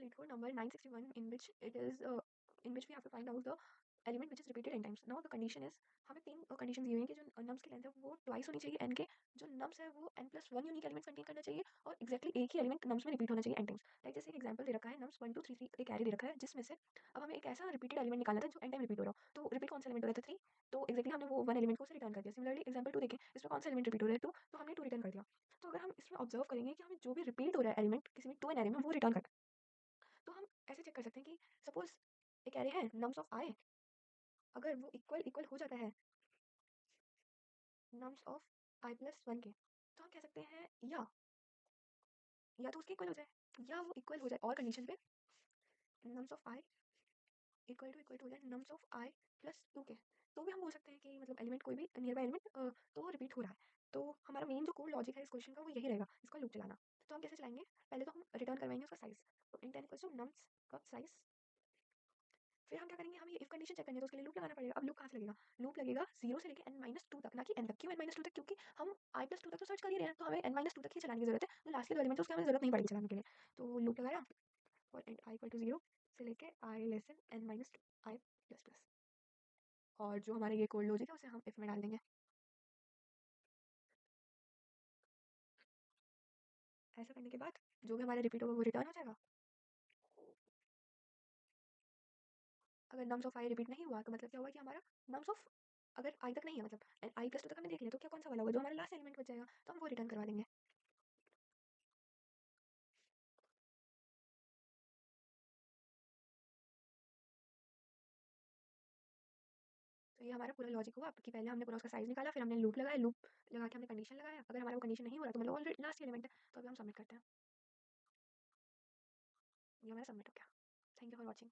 lead code number 961 in which we have to find out the element which is repeated n times. Now the condition is हमें तीन condition दी हुई हैं कि जो nums की length है वो ट्वाइस होनी चाहिए n के, जो नम्स है वो n+1 यूनिक एलिमेंट कंटेन करना चाहिए और एक्जैक्टली एक ही एलिमेंट नम्स में रिपीट होना चाहिए n टाइम्स। लाइक जैसे एक एग्जांपल दे रखा है नम्स 1 2 3 3 एक एरे दे रखा है जिसमें से अब हमें एक ऐसा रिपीटेड एलिमेंट निकालना था जो n टाइम रिपीट हो रहा हो। तो रिपीट कौन सा एलिमेंट हो रहा था 3, तो एक्जैक्टली हमने वो वन एलिमेंट को उसे रिटर्न कर दिया। सिमिलरली एग्जांपल 2 देखें, इसमें कौन सा एलिमेंट रिपीट हो रहा है 2, तो हमने 2 रिटर्न कर दिया। तो अगर हम इसमें ऑब्जर्व करेंगे कि हमें जो भी रिपीट हो रहा है एलिमेंट किसी भी 2 एन एरे में वो रिटर्न करना है। तो हम ऐसे चेक कर सकते हैं कि सपोज एक एरे है नम्स ऑफ आई, अगर वो इक्वल इक्वल हो जाता है नम्स ऑफ i+1 के, तो हम कह सकते हैं या तो उसके इक्वल हो जाए या वो इक्वल हो जाए और कंडीशन पे nums of i equal to हो जाए नम्स ऑफ i+2 के। तो भी हम बोल सकते हैं कि मतलब एलिमेंट कोई भी नियर बाय एलिमेंट तो रिपीट हो रहा है। तो हमारा मेन जो कोड लॉजिक है इस क्वेश्चन का वो यही रहेगा, इसका लूप चलाना। तो हम कैसे चलाएंगे, पहले तो हम रिटर्न करवाएंगे उसका साइज, तो int n equals to nums का साइज। फिर हम क्या करेंगे, हम ये इफ कंडीशन चेक करेंगे तो उसके लिए लूप लगाना पड़ेगा। अब लूप कहाँ से लगेगा, लूप लगेगा 0 से लेके n-2 तक, ना कि n तक। क्यों n-2 तक, क्योंकि हम i+2 तक तो सर्च कर ही रहे हैं, तो हमें n-2 तक ही चलाने की जरूरत है। तो लास्ट के जो एलिमेंट है उसकी हमें जरूरत नहीं पड़ेगी चलाने के लिए। तो लूप लगाया और इंट i इक्वल टू 0 से लेके i less than n-2 i plus plus, और जो हमारे ये कोड लॉजिक है उसे हम इफ में डाल देंगे। ऐसा करने के बाद जो भी हमारा रिपीट होगा वो रिटर्न हो जाएगा। अगर नम्स ऑफ आई रिपीट नहीं हुआ तो मतलब क्या हुआ कि हमारा नम्स ऑफ अगर आई तक नहीं है, मतलब i+2 तक हमने देख लिया, तो क्या कौन सा वाला होगा जो हमारा लास्ट एलिमेंट बच जाएगा, तो हम वो रिटर्न करवा देंगे। तो ये हमारा पूरा लॉजिक हुआ कि पहले हमने पूरा उसका साइज निकाला, फिर हमने लूप लगाया, लूप लगा के हमने कंडीशन लगाया। अगर हमारा वो कंडीशन नहीं हो रहा तो मतलब ऑलरेडी लास्ट एलिमेंट है, तो अभी हम सबमिट करते हैं। ये हमारा सबमिट हो गया। Thank you for watching.